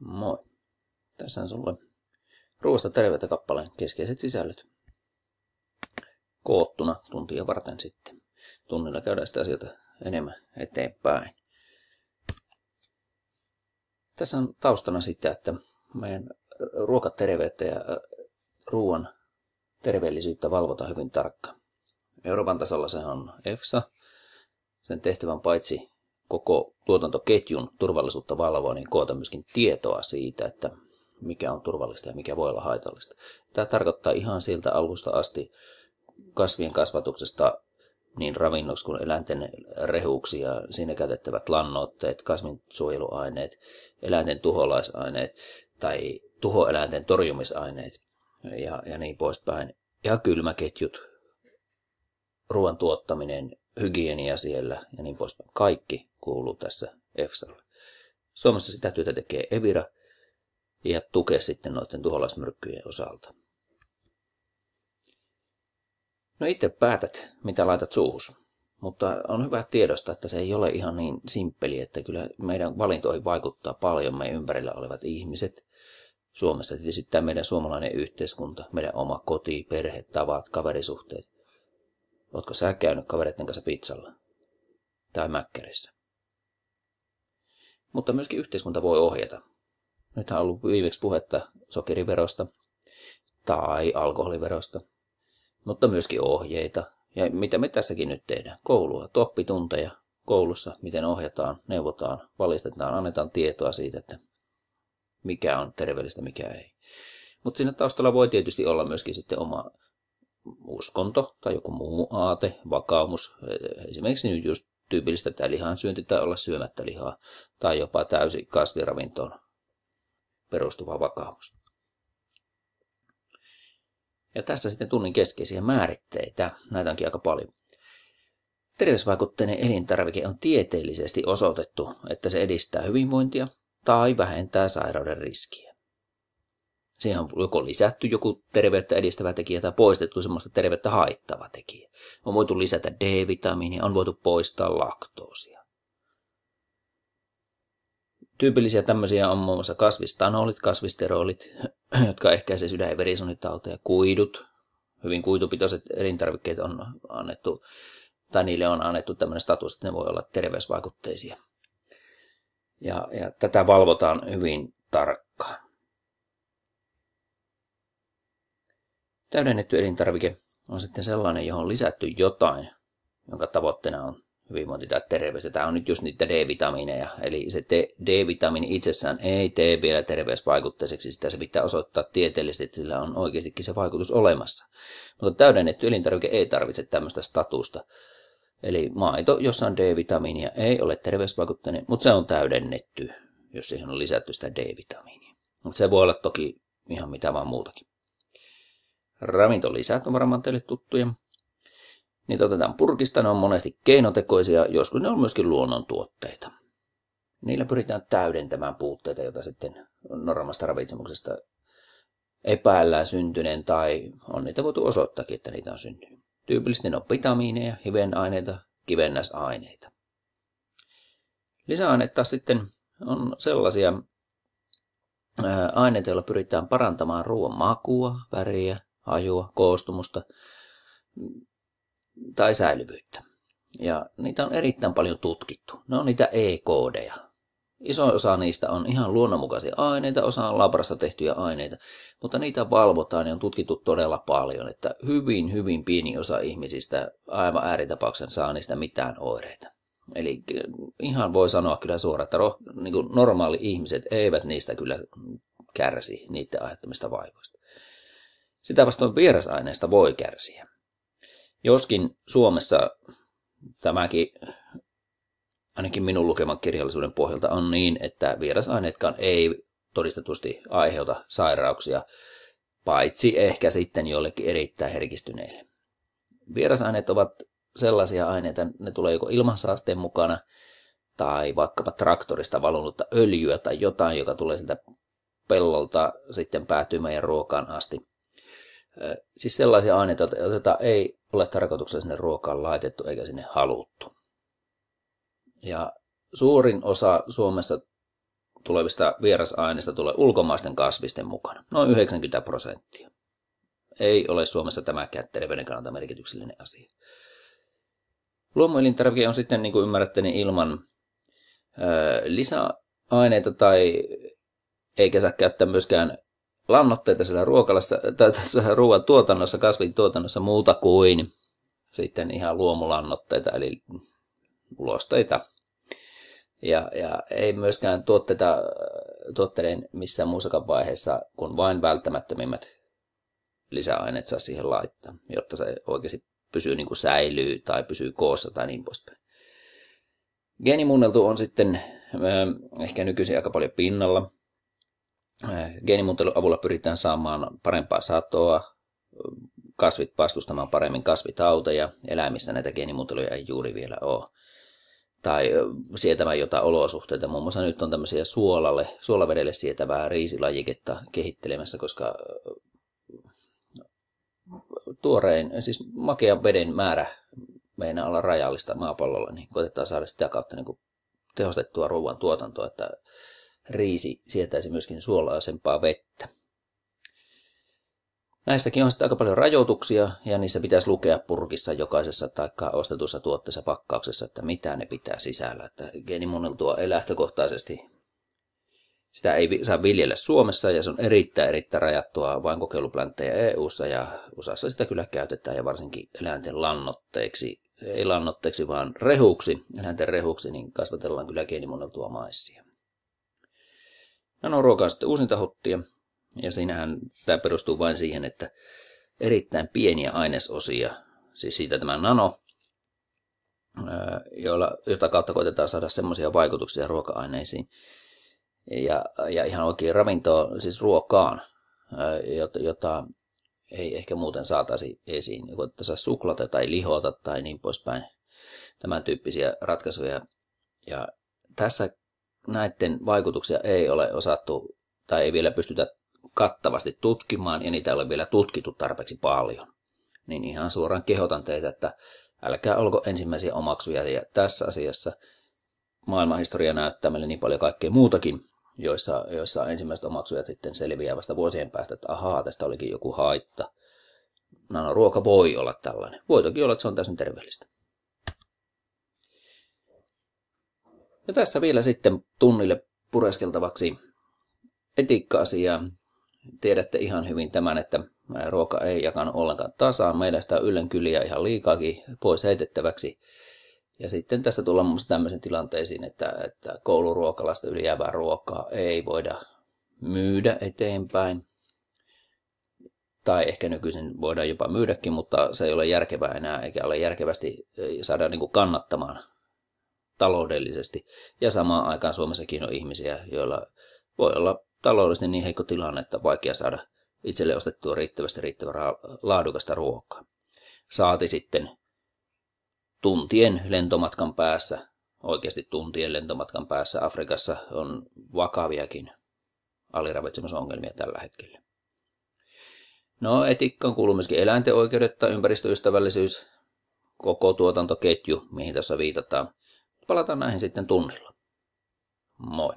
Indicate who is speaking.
Speaker 1: Moi. Tässä on sulle Ruoasta terveyttä kappaleen keskeiset sisällöt. Koottuna tuntia varten sitten. Tunnilla käydään sitä asioita enemmän eteenpäin. Tässä on taustana sitä, että meidän ruokaterveyttä ja ruoan terveellisyyttä valvotaan hyvin tarkkaan. Euroopan tasolla se on EFSA. Sen tehtävän paitsi koko tuotantoketjun turvallisuutta valvoa, niin koota myöskin tietoa siitä, että mikä on turvallista ja mikä voi olla haitallista. Tämä tarkoittaa ihan siltä alusta asti kasvien kasvatuksesta niin ravinnoksi kuin eläinten rehuksi ja siinä käytettävät lannoitteet, kasvinsuojeluaineet, eläinten tuholaisaineet tai tuhoeläinten torjumisaineet ja niin poispäin. Ja kylmäketjut, ruoan tuottaminen, hygienia siellä ja niin poispäin. Kaikki kuuluu tässä EFSAlle. Suomessa sitä työtä tekee Evira ja tukee sitten noiden tuholaismyrkkyjen osalta. No itse päätät, mitä laitat suuhus, mutta on hyvä tiedostaa, että se ei ole ihan niin simppeli, että kyllä meidän valintoihin vaikuttaa paljon meidän ympärillä olevat ihmiset. Suomessa tietysti tämä meidän suomalainen yhteiskunta, meidän oma koti, perhe, tavat, kaverisuhteet. Ootko sä käynyt kavereiden kanssa pizzalla tai mäkkärissä? Mutta myöskin yhteiskunta voi ohjata. Nythän on ollut viimeksi puhetta sokeriverosta tai alkoholiverosta, mutta myöskin ohjeita. Ja mitä me tässäkin nyt tehdään? Koulua, oppitunteja koulussa, miten ohjataan, neuvotaan, valistetaan, annetaan tietoa siitä, että mikä on terveellistä, mikä ei. Mutta siinä taustalla voi tietysti olla myöskin sitten oma uskonto tai joku muu aate, vakaumus. Esimerkiksi nyt just tyypillistä tämä lihansyönti tai olla syömättä lihaa tai jopa täysi kasviravintoon perustuva vakaumus. Ja tässä sitten tunnin keskeisiä määritteitä. Näitä onkin aika paljon. Terveysvaikutteinen elintarvike on tieteellisesti osoitettu, että se edistää hyvinvointia tai vähentää sairauden riskiä. Siihen on joko lisätty joku terveyttä edistävä tekijä tai poistettu semmoista terveyttä haittava tekijä. On voitu lisätä D-vitamiinia, on voitu poistaa laktoosia. Tyypillisiä tämmöisiä on muun muassa kasvistanolit, kasvisterolit, jotka ehkäisevät sydän- ja verisuonitauteja, kuidut. Hyvin kuitupitoiset elintarvikkeet on annettu, tai niille on annettu tämmöinen status, että ne voi olla terveysvaikutteisia. Ja tätä valvotaan hyvin tarkkaan. Täydennetty elintarvike on sitten sellainen, johon on lisätty jotain, jonka tavoitteena on hyvinvointi tai terveys. Tämä on nyt just niitä D-vitamiineja, eli se D-vitamiini itsessään ei tee vielä terveysvaikutteiseksi, sitä se pitää osoittaa tieteellisesti, että sillä on oikeastikin se vaikutus olemassa. Mutta täydennetty elintarvike ei tarvitse tämmöistä statusta. Eli maito, jossa on D-vitamiinia, ei ole terveysvaikutteinen, mutta se on täydennetty, jos siihen on lisätty sitä D-vitamiinia. Mutta se voi olla toki ihan mitä vaan muutakin. Ravintolisät on varmaan teille tuttuja. Niitä otetaan purkista, ne on monesti keinotekoisia, joskus ne on myöskin luonnontuotteita. Niillä pyritään täydentämään puutteita, joita sitten normaalista ravitsemuksesta epäillään syntyneen tai on niitä voitu osoittaakin, että niitä on syntynyt. Tyypillisesti ne on vitamiineja, hivenaineita, kivennäisaineita. Lisäaineet taas sitten on sellaisia aineita, joilla pyritään parantamaan ruoan makua, väriä, hajua, koostumusta tai säilyvyyttä. Ja niitä on erittäin paljon tutkittu. Ne on niitä E-koodeja. Iso osa niistä on ihan luonnonmukaisia aineita, osa on labrassa tehtyjä aineita, mutta niitä valvotaan ja on tutkittu todella paljon, että hyvin pieni osa ihmisistä aivan ääritapauksen saa niistä mitään oireita. Eli ihan voi sanoa kyllä suoraan, että niin kuin normaali ihmiset eivät niistä kyllä kärsi niiden aiheuttamista vaivoista. Sitä vastoin vierasaineista voi kärsiä. Joskin Suomessa tämäkin, ainakin minun lukeman kirjallisuuden pohjalta, on niin, että vierasaineetkaan ei todistetusti aiheuta sairauksia, paitsi ehkä sitten jollekin erittäin herkistyneille. Vierasaineet ovat sellaisia aineita, ne tulee joko ilmansaasteen mukana, tai vaikkapa traktorista valunutta öljyä tai jotain, joka tulee sieltä pellolta sitten päätyy meidän ruokaan asti. Siis sellaisia aineita, joita ei ole tarkoituksena sinne ruokaan laitettu eikä sinne haluttu. Ja suurin osa Suomessa tulevista vierasaineista tulee ulkomaisten kasvisten mukana. Noin 90%. Ei ole Suomessa tämäkään terveyden kannalta merkityksellinen asia. Luomuelintarvike on sitten, niin kuin ymmärrätte, niin ilman lisäaineita tai eikä saa käyttää myöskään lannoitteita siellä ruokalassa tai ruoan tuotannossa, kasvin tuotannossa muuta kuin sitten ihan luomulannoitteita eli ulosteita. Ja ei myöskään tuotteiden missään muussakaan vaiheessa kuin vain välttämättömimmät lisäaineet saa siihen laittaa, jotta se oikeasti pysyy niin kuin säilyy tai pysyy koossa tai niin poispäin. Geenimuunneltu on sitten ehkä nykyisin aika paljon pinnalla. Geenimuuntelun avulla pyritään saamaan parempaa satoa, kasvit vastustamaan paremmin kasvitauteja. Eläimissä näitä geenimuunteluja ei juuri vielä ole. Tai sietämään jotain olosuhteita. Muun muassa nyt on tämmöisiä suolavedelle sietävää riisilajiketta kehittelemässä, koska siis makean veden määrä meinaa olla rajallista maapallolla, niin koitetaan saada sitä kautta niin kuin tehostettua ruoan tuotantoa, että riisi sietäisi myöskin suolaisempaa vettä. Näissäkin on sitten aika paljon rajoituksia, ja niissä pitäisi lukea purkissa jokaisessa tai ostetussa tuotteessa pakkauksessa, että mitä ne pitää sisällä. Että geenimuunneltua ei lähtökohtaisesti, sitä ei saa viljellä Suomessa, ja se on erittäin rajattua vain kokeiluplantteja EU:ssa, ja USAssa sitä kyllä käytetään, ja varsinkin eläinten lannoitteeksi, ei lannoitteeksi, vaan rehuksi, eläinten rehuksi, niin kasvatellaan kyllä geenimuunneltua maissia. Nanoruoka on sitten uusinta hottia, ja siinähän tämä perustuu vain siihen, että erittäin pieniä ainesosia, siis siitä tämä nano, jota kautta koitetaan saada semmoisia vaikutuksia ruoka-aineisiin, ja ihan oikein ravintoa, siis ruokaan, jota ei ehkä muuten saataisi esiin. Koitetaan suklata tai lihota tai niin poispäin, tämän tyyppisiä ratkaisuja. Ja tässä näiden vaikutuksia ei ole osattu tai ei vielä pystytä kattavasti tutkimaan, ja niitä ei ole vielä tutkittu tarpeeksi paljon. Niin ihan suoraan kehotan teitä, että älkää olko ensimmäisiä omaksuja, ja tässä asiassa maailmanhistoria näyttää meille niin paljon kaikkea muutakin, joissa ensimmäiset omaksujat sitten selviää vasta vuosien päästä, että ahaa, tästä olikin joku haitta. Nanoruoka voi olla tällainen. Voi toki olla, että se on täysin terveellistä. Ja tässä vielä sitten tunnille pureskeltavaksi etiikka-asiaa. Tiedätte ihan hyvin tämän, että ruoka ei jakanut ollenkaan tasaan. Meillä sitä on yllenkyliä ihan liikaakin pois heitettäväksi. Ja sitten tässä tullaan muun muassa tämmöisiin tilanteisiin, että kouluruokalasta ylijäävää ruokaa ei voida myydä eteenpäin. Tai ehkä nykyisin voidaan jopa myydäkin, mutta se ei ole järkevää enää, eikä ole järkevästi saada niin kuin kannattamaan taloudellisesti. Ja samaan aikaan Suomessakin on ihmisiä, joilla voi olla taloudellisesti niin heikko tilanne, että vaikea saada itselle ostettua riittävän laadukasta ruokaa. Saati sitten tuntien lentomatkan päässä, oikeasti tuntien lentomatkan päässä Afrikassa on vakaviakin aliravitsemusongelmia tällä hetkellä. No, etiikkaan kuuluu myöskin eläinten oikeudet tai ympäristöystävällisyys, koko tuotantoketju, mihin tässä viitataan. Palataan näihin sitten tunnilla. Moi!